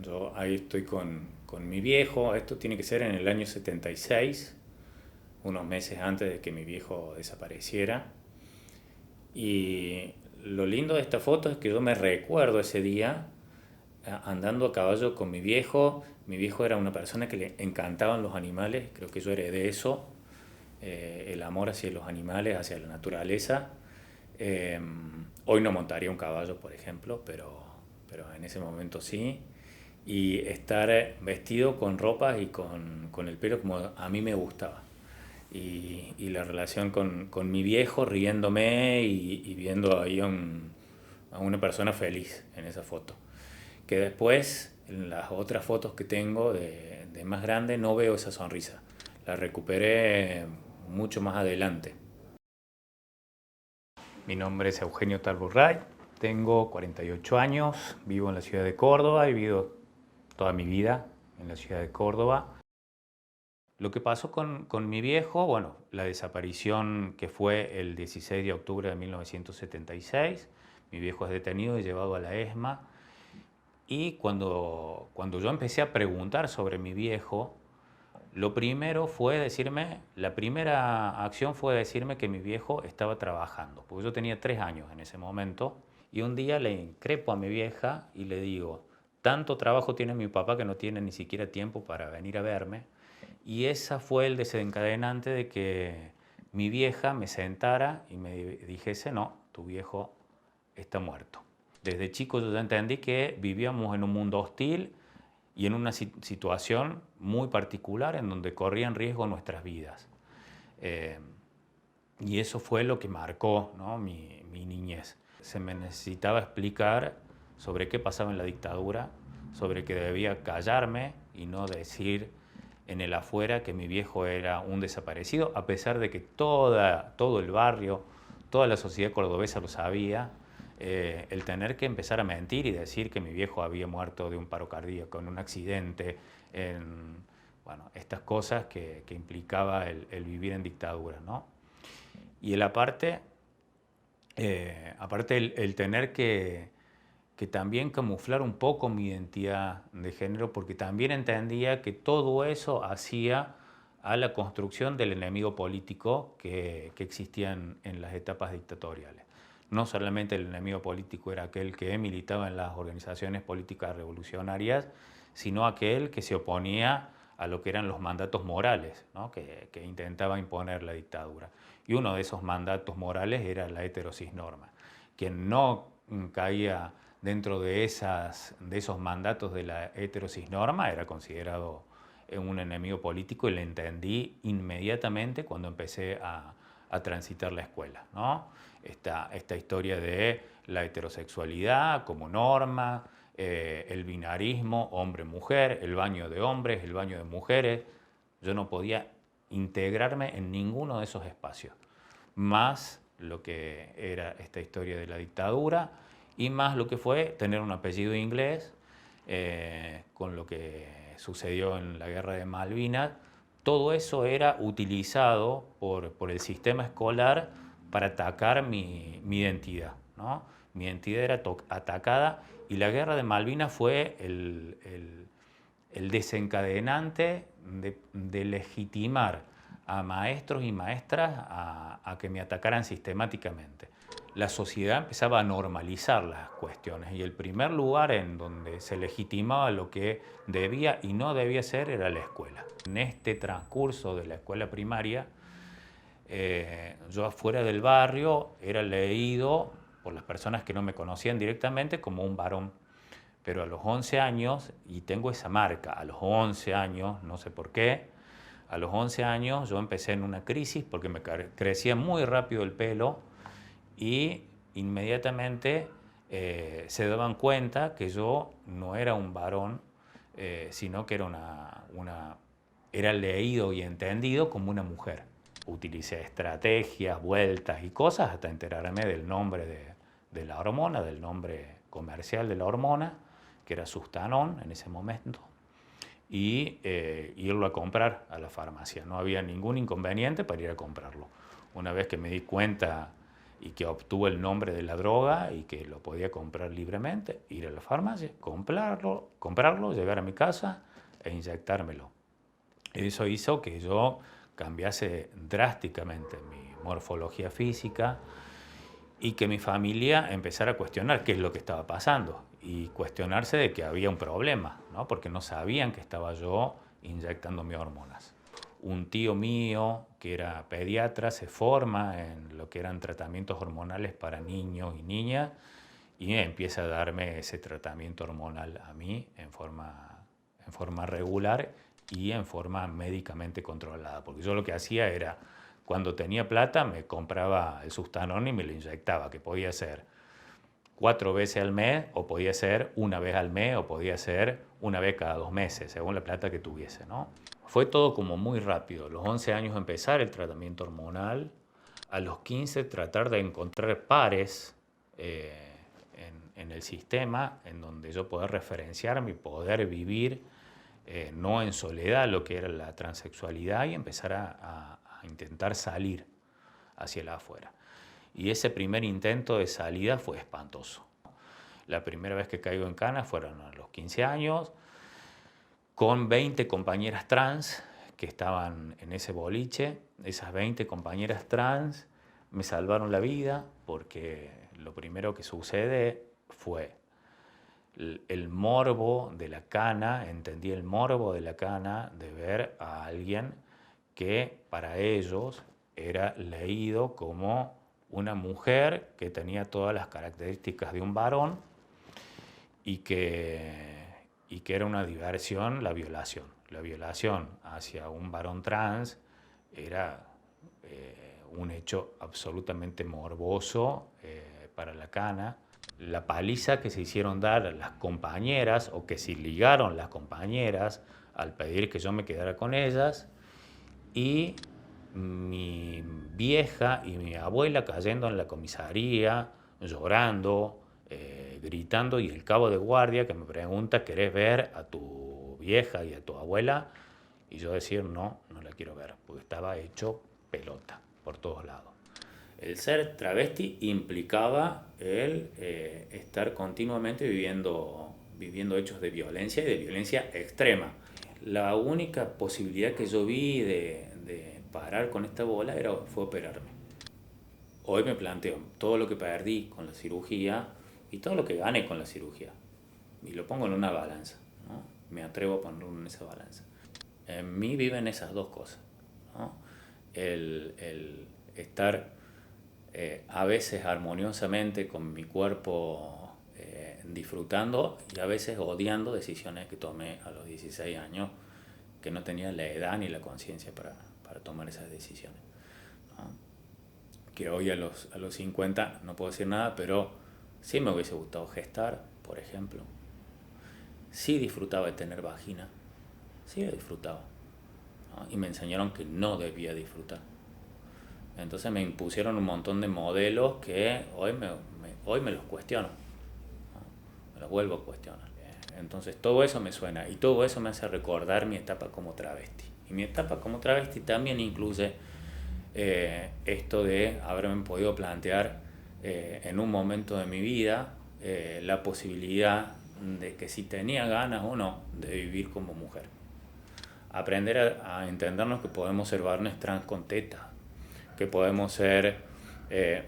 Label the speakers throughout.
Speaker 1: Yo ahí estoy con mi viejo, esto tiene que ser en el año 76, unos meses antes de que mi viejo desapareciera. Y lo lindo de esta foto es que yo me recuerdo ese día andando a caballo con mi viejo. Mi viejo era una persona que le encantaban los animales, creo que yo heredé eso, el amor hacia los animales, hacia la naturaleza. Eh, Hoy no montaría un caballo, por ejemplo, pero en ese momento sí. Y estar vestido con ropa y con el pelo como a mí me gustaba. Y la relación con mi viejo riéndome y viendo ahí a una persona feliz en esa foto. Que después, en las otras fotos que tengo de más grande, no veo esa sonrisa. La recuperé mucho más adelante. Mi nombre es Eugenio Talburray, tengo 48 años, vivo en la ciudad de Córdoba, he vivido toda mi vida en la ciudad de Córdoba. Lo que pasó con mi viejo, bueno, la desaparición que fue el 16 de octubre de 1976, mi viejo es detenido y llevado a la ESMA. Y cuando yo empecé a preguntar sobre mi viejo, lo primero fue decirme, la primera acción fue decirme que mi viejo estaba trabajando, porque yo tenía 3 años en ese momento, y un día le increpo a mi vieja y le digo, tanto trabajo tiene mi papá que no tiene ni siquiera tiempo para venir a verme, y esa fue el desencadenante de que mi vieja me sentara y me dijese, no, tu viejo está muerto. Desde chico yo ya entendí que vivíamos en un mundo hostil y en una situación muy particular en donde corrían riesgo nuestras vidas. Eh, y eso fue lo que marcó, ¿no?, mi niñez. Se me necesitaba explicar sobre qué pasaba en la dictadura, sobre que debía callarme y no decir en el afuera que mi viejo era un desaparecido, a pesar de que todo el barrio, toda la sociedad cordobesa lo sabía. El tener que empezar a mentir y decir que mi viejo había muerto de un paro cardíaco, en un accidente, en, bueno, estas cosas que implicaba el vivir en dictadura, ¿no? Y aparte el tener que también camuflar un poco mi identidad de género, porque también entendía que todo eso hacía a la construcción del enemigo político que existía en las etapas dictatoriales. No solamente el enemigo político era aquel que militaba en las organizaciones políticas revolucionarias, sino aquel que se oponía a lo que eran los mandatos morales, ¿no?, que intentaba imponer la dictadura. Y uno de esos mandatos morales era la heterosis-norma. Quien no caía dentro de esos mandatos de la heterosis-norma era considerado un enemigo político, y lo entendí inmediatamente cuando empecé a transitar la escuela, ¿no? Esta historia de la heterosexualidad como norma, el binarismo hombre-mujer, el baño de hombres, el baño de mujeres. Yo no podía integrarme en ninguno de esos espacios, más lo que era esta historia de la dictadura y más lo que fue tener un apellido inglés, con lo que sucedió en la guerra de Malvinas. Todo eso era utilizado por el sistema escolar para atacar mi identidad, ¿no? Mi identidad era atacada, y la guerra de Malvinas fue el desencadenante de legitimar a maestros y maestras a que me atacaran sistemáticamente. La sociedad empezaba a normalizar las cuestiones, y el primer lugar en donde se legitimaba lo que debía y no debía ser era la escuela. En este transcurso de la escuela primaria, yo afuera del barrio era leído por las personas que no me conocían directamente como un varón. Pero a los 11 años, y tengo esa marca, a los 11 años, no sé por qué, a los 11 años yo empecé en una crisis porque me crecía muy rápido el pelo, y inmediatamente se daban cuenta que yo no era un varón, sino que era leído y entendido como una mujer. Utilicé estrategias, vueltas y cosas hasta enterarme del nombre de la hormona, del nombre comercial de la hormona, que era Sustanon en ese momento, y irlo a comprar a la farmacia. No había ningún inconveniente para ir a comprarlo. Una vez que me di cuenta y que obtuvo el nombre de la droga y que lo podía comprar libremente, ir a la farmacia, comprarlo, llegar a mi casa e inyectármelo. Eso hizo que yo cambiase drásticamente mi morfología física y que mi familia empezara a cuestionar qué es lo que estaba pasando y cuestionarse de que había un problema, ¿no? Porque no sabían que estaba yo inyectándome hormonas. Un tío mío, que era pediatra, se forma en lo que eran tratamientos hormonales para niños y niñas y empieza a darme ese tratamiento hormonal a mí en forma regular y en forma médicamente controlada. Porque yo lo que hacía era, cuando tenía plata, me compraba el Sustanón y me lo inyectaba, que podía ser 4 veces al mes, o podía ser una vez al mes, o podía ser una vez cada 2 meses, según la plata que tuviese, ¿no? Fue todo como muy rápido. A los 11 años empezar el tratamiento hormonal, a los 15 tratar de encontrar pares en el sistema en donde yo poder referenciarme y poder vivir no en soledad lo que era la transexualidad y empezar a intentar salir hacia el afuera. Y ese primer intento de salida fue espantoso. La primera vez que caigo en cana fueron a los 15 años, con 20 compañeras trans que estaban en ese boliche. Esas 20 compañeras trans me salvaron la vida porque lo primero que sucede fue el morbo de la cana, entendí el morbo de la cana de ver a alguien que para ellos era leído como una mujer que tenía todas las características de un varón y que era una diversión la violación. La violación hacia un varón trans era un hecho absolutamente morboso para la cana. La paliza que se hicieron dar las compañeras o que se ligaron las compañeras al pedir que yo me quedara con ellas y mi vieja y mi abuela cayendo en la comisaría, llorando, gritando, y el cabo de guardia que me pregunta: ¿querés ver a tu vieja y a tu abuela? Y yo decir: no, no la quiero ver, porque estaba hecho pelota por todos lados. El ser travesti implicaba el estar continuamente viviendo hechos de violencia y de violencia extrema. La única posibilidad que yo vi de parar con esta bola fue operarme. Hoy me planteo todo lo que perdí con la cirugía y todo lo que gané con la cirugía. Y lo pongo en una balanza, ¿no? Me atrevo a ponerlo en esa balanza. En mí viven esas dos cosas, ¿no? El estar a veces armoniosamente con mi cuerpo disfrutando y a veces odiando decisiones que tomé a los 16 años, que no tenía la edad ni la conciencia para tomar esas decisiones, ¿no? Que hoy a los 50 no puedo decir nada, pero sí me hubiese gustado gestar, por ejemplo. Sí disfrutaba de tener vagina, sí la disfrutaba, ¿no? Y me enseñaron que no debía disfrutar. Entonces me impusieron un montón de modelos que hoy me los cuestiono, ¿no? Me los vuelvo a cuestionar. Entonces todo eso me suena y todo eso me hace recordar mi etapa como travesti. Y mi etapa como travesti también incluye esto de haberme podido plantear en un momento de mi vida la posibilidad de que si tenía ganas o no de vivir como mujer. Aprender a entendernos que podemos ser varones trans con tetas, que podemos ser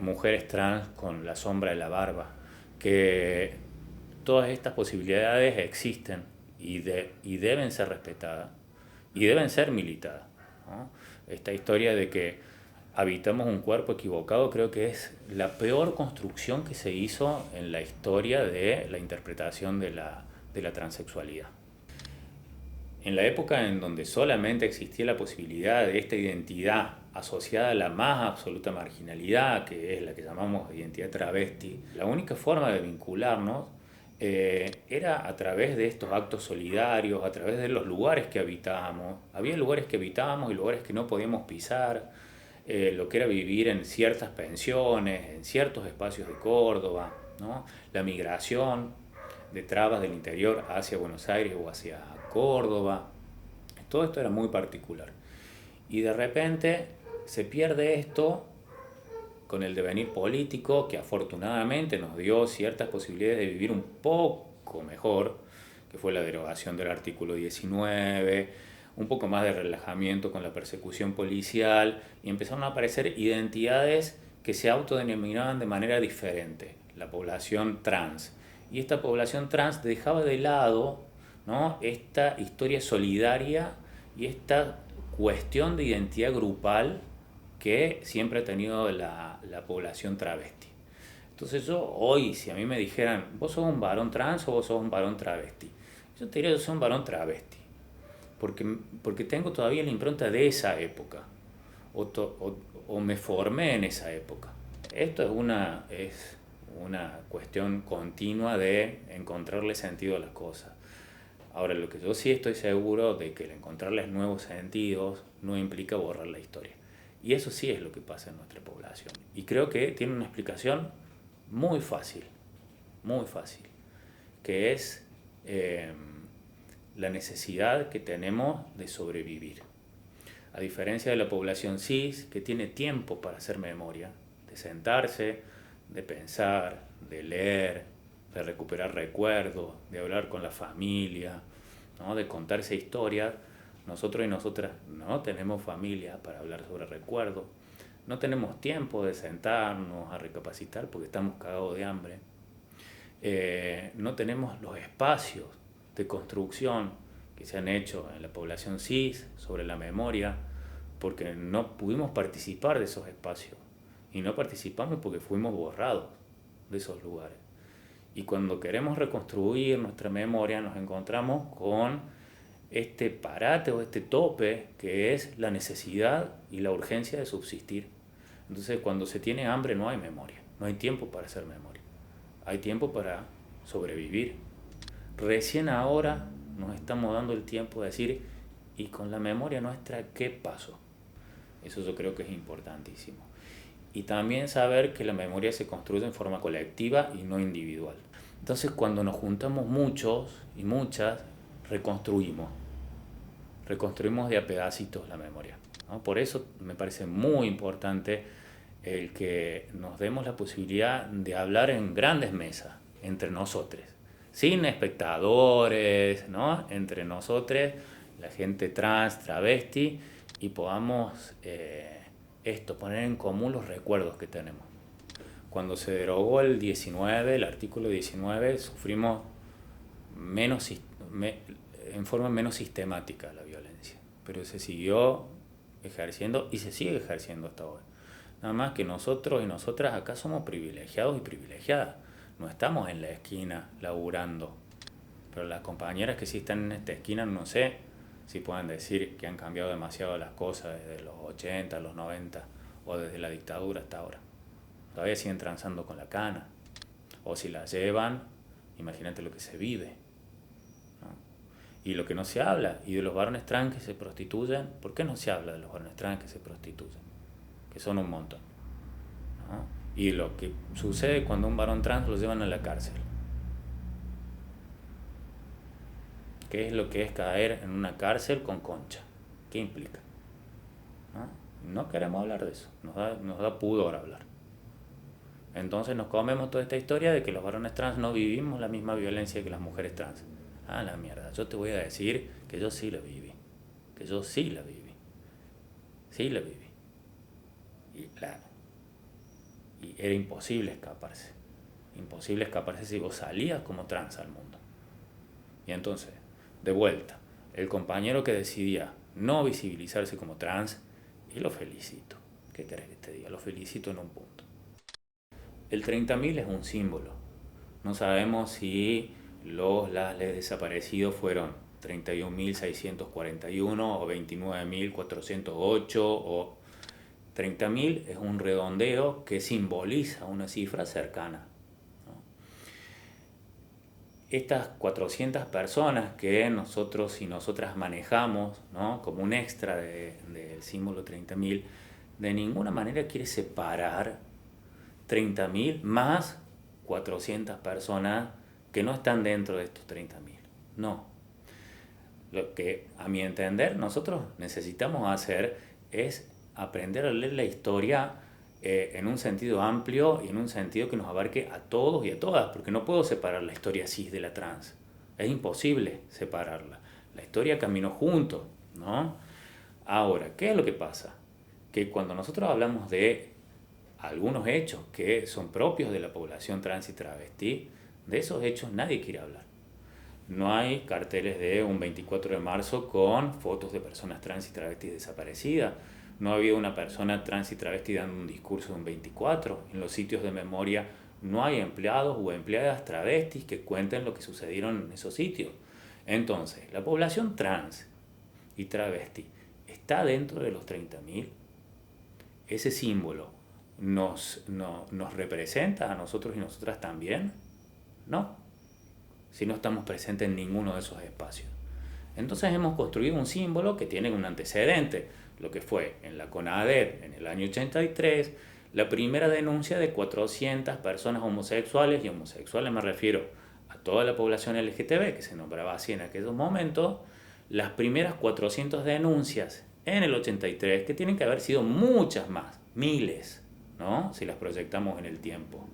Speaker 1: mujeres trans con la sombra de la barba, que todas estas posibilidades existen y deben ser respetadas y deben ser militadas, ¿no? Esta historia de que habitamos un cuerpo equivocado creo que es la peor construcción que se hizo en la historia de la interpretación de la transexualidad. En la época en donde solamente existía la posibilidad de esta identidad asociada a la más absoluta marginalidad, que es la que llamamos identidad travesti, la única forma de vincularnos era a través de estos actos solidarios, a través de los lugares que habitábamos. Había lugares que habitábamos y lugares que no podíamos pisar, lo que era vivir en ciertas pensiones, en ciertos espacios de Córdoba, ¿no? La migración de trabas del interior hacia Buenos Aires o hacia Córdoba. Todo esto era muy particular. Y de repente se pierde esto con el devenir político que afortunadamente nos dio ciertas posibilidades de vivir un poco mejor, que fue la derogación del artículo 19, un poco más de relajamiento con la persecución policial, y empezaron a aparecer identidades que se autodenominaban de manera diferente, la población trans. Y esta población trans dejaba de lado, ¿no?, esta historia solidaria y esta cuestión de identidad grupal que siempre ha tenido la población travesti. Entonces yo hoy, si a mí me dijeran, vos sos un varón trans o vos sos un varón travesti, yo te diría, yo soy un varón travesti, porque tengo todavía la impronta de esa época, o me formé en esa época. Esto es una cuestión continua de encontrarle sentido a las cosas. Ahora, lo que yo sí estoy seguro de que el encontrarles nuevos sentidos no implica borrar la historia. Y eso sí es lo que pasa en nuestra población. Y creo que tiene una explicación muy fácil, que es la necesidad que tenemos de sobrevivir. A diferencia de la población cis, que tiene tiempo para hacer memoria, de sentarse, de pensar, de leer, de recuperar recuerdos, de hablar con la familia, ¿no?, de contarse historias. Nosotros y nosotras no tenemos familia para hablar sobre recuerdos, no tenemos tiempo de sentarnos a recapacitar porque estamos cagados de hambre, no tenemos los espacios de construcción que se han hecho en la población cis sobre la memoria, porque no pudimos participar de esos espacios, y no participamos porque fuimos borrados de esos lugares. Y cuando queremos reconstruir nuestra memoria nos encontramos con este parate o este tope que es la necesidad y la urgencia de subsistir. Entonces, cuando se tiene hambre no hay memoria, no hay tiempo para hacer memoria, hay tiempo para sobrevivir. Recién ahora nos estamos dando el tiempo de decir, ¿y con la memoria nuestra qué pasó? Eso yo creo que es importantísimo. Y también saber que la memoria se construye en forma colectiva y no individual. Entonces, cuando nos juntamos muchos y muchas, reconstruimos de a pedacitos la memoria, ¿no? Por eso me parece muy importante el que nos demos la posibilidad de hablar en grandes mesas, entre nosotros, sin espectadores, ¿no?, entre nosotros, la gente trans, travesti, y podamos poner en común los recuerdos que tenemos. Cuando se derogó el artículo 19, sufrimos en forma menos sistemática la violencia, pero se siguió ejerciendo y se sigue ejerciendo hasta hoy. Nada más que nosotros y nosotras acá somos privilegiados y privilegiadas, no estamos en la esquina laburando, pero las compañeras que sí están en esta esquina, no sé si pueden decir que han cambiado demasiado las cosas desde los 80, los 90 o desde la dictadura hasta ahora. Todavía siguen transando con la cana, o si la llevan, imagínate lo que se vive, ¿no? Y lo que no se habla, y de los varones trans que se prostituyen, ¿por qué no se habla de los varones trans que se prostituyen? Que son un montón, ¿no? Y lo que sucede cuando un varón trans lo llevan a la cárcel. ¿Qué es lo que es caer en una cárcel con concha? ¿Qué implica? No queremos hablar de eso, nos da pudor hablar. Entonces nos comemos toda esta historia de que los varones trans no vivimos la misma violencia que las mujeres trans. Ah, la mierda, yo te voy a decir que yo sí la viví, y era imposible escaparse si vos salías como trans al mundo. Y entonces, de vuelta, el compañero que decidía no visibilizarse como trans, y lo felicito. ¿Qué querés que te diga? Lo felicito en un punto. El 30.000 es un símbolo. No sabemos si los desaparecidos fueron 31.641 o 29.408 o 30.000 es un redondeo que simboliza una cifra cercana, ¿no? Estas 400 personas que nosotros y nosotras manejamos, ¿no?, como un extra del símbolo 30.000, de ninguna manera quiere separar 30.000 más 400 personas que no están dentro de estos 30.000. No. Lo que, a mi entender, nosotros necesitamos hacer es aprender a leer la historia en un sentido amplio y en un sentido que nos abarque a todos y a todas, porque no puedo separar la historia cis de la trans. Es imposible separarla. La historia caminó juntos, ¿no? Ahora, ¿qué es lo que pasa? Que cuando nosotros hablamos de algunos hechos que son propios de la población trans y travesti, de esos hechos nadie quiere hablar. No hay carteles de un 24 de marzo con fotos de personas trans y travestis desaparecidas. No ha habido una persona trans y travesti dando un discurso de un 24. En los sitios de memoria no hay empleados o empleadas travestis que cuenten lo que sucedieron en esos sitios. Entonces, la población trans y travesti está dentro de los 30.000. Ese símbolo nos representa a nosotros y nosotras también. No, si no estamos presentes en ninguno de esos espacios. Entonces hemos construido un símbolo que tiene un antecedente, lo que fue en la CONADER en el año 83, la primera denuncia de 400 personas homosexuales, y homosexuales me refiero a toda la población LGTB, que se nombraba así en aquellos momentos, las primeras 400 denuncias en el 83, que tienen que haber sido muchas más, miles, ¿no? Si las proyectamos en el tiempo.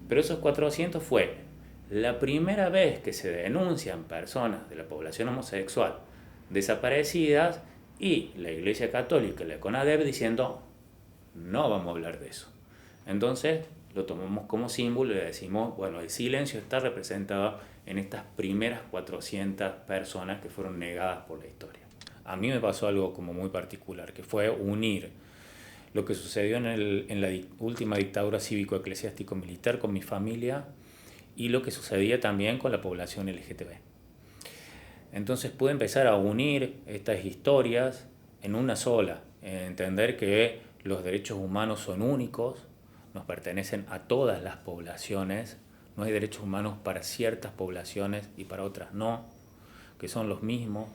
Speaker 1: Pero esos 400 fue la primera vez que se denuncian personas de la población homosexual desaparecidas y la Iglesia Católica y la CONADEP diciendo no vamos a hablar de eso. Entonces lo tomamos como símbolo y le decimos, bueno, el silencio está representado en estas primeras 400 personas que fueron negadas por la historia. A mí me pasó algo como muy particular, que fue unir lo que sucedió en la última dictadura cívico-eclesiástico-militar con mi familia y lo que sucedía también con la población LGTB. Entonces pude empezar a unir estas historias en una sola, entender que los derechos humanos son únicos, nos pertenecen a todas las poblaciones, no hay derechos humanos para ciertas poblaciones y para otras no, que son los mismos,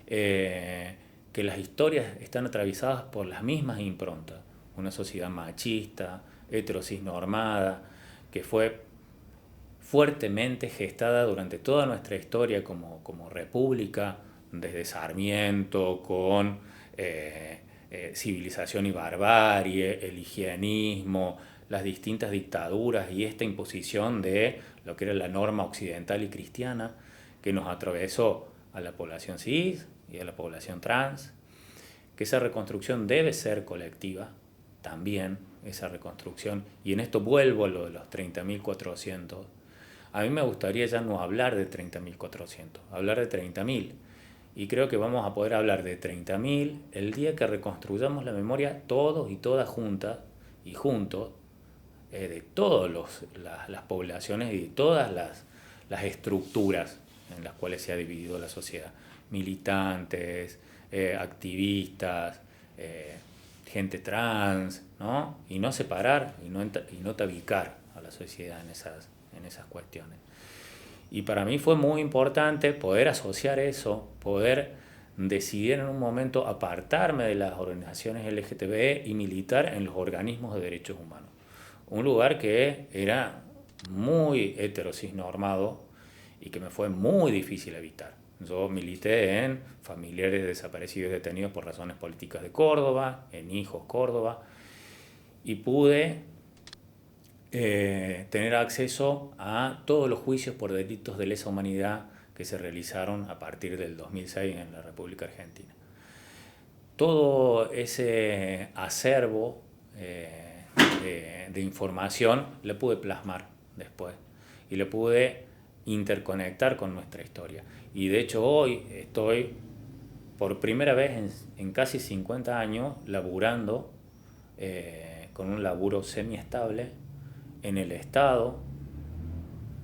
Speaker 1: que las historias están atravesadas por las mismas improntas, una sociedad machista, heterocisnormada, que fue fuertemente gestada durante toda nuestra historia como república, desde Sarmiento, con civilización y barbarie, el higienismo, las distintas dictaduras y esta imposición de lo que era la norma occidental y cristiana que nos atravesó a la población cis y a la población trans, que esa reconstrucción debe ser colectiva, también esa reconstrucción, y en esto vuelvo a lo de los 30.400. A mí me gustaría ya no hablar de 30.400, hablar de 30.000. Y creo que vamos a poder hablar de 30.000 el día que reconstruyamos la memoria todos y todas juntas y juntos, de todas las poblaciones y de todas las estructuras en las cuales se ha dividido la sociedad. Militantes, activistas, gente trans, ¿no? Y no separar y no tabicar a la sociedad en esas cuestiones. Y para mí fue muy importante poder asociar eso, poder decidir en un momento apartarme de las organizaciones LGTB y militar en los organismos de derechos humanos. Un lugar que era muy heterocisnormado y que me fue muy difícil evitar. Yo milité en familiares desaparecidos y detenidos por razones políticas de Córdoba, en Hijos Córdoba, y pude tener acceso a todos los juicios por delitos de lesa humanidad que se realizaron a partir del 2006 en la República Argentina. Todo ese acervo de información lo pude plasmar después y lo pude interconectar con nuestra historia. Y de hecho hoy estoy por primera vez en casi 50 años laburando con un laburo semiestable en el Estado,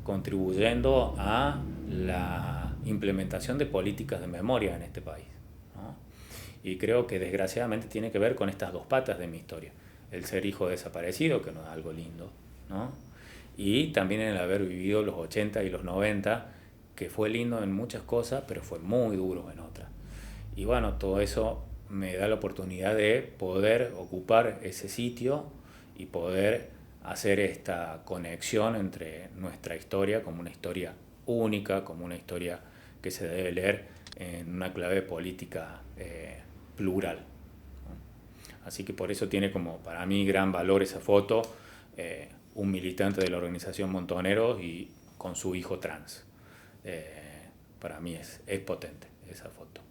Speaker 1: contribuyendo a la implementación de políticas de memoria en este país, ¿no? Y creo que desgraciadamente tiene que ver con estas dos patas de mi historia. El ser hijo desaparecido, que no es algo lindo, ¿no? Y también el haber vivido los 80 y los 90, que fue lindo en muchas cosas, pero fue muy duro en otras. Y bueno, todo eso me da la oportunidad de poder ocupar ese sitio y poder hacer esta conexión entre nuestra historia como una historia única, como una historia que se debe leer en una clave política plural. Así que por eso tiene como para mí gran valor esa foto, un militante de la organización Montoneros y con su hijo trans. Para mí es potente esa foto.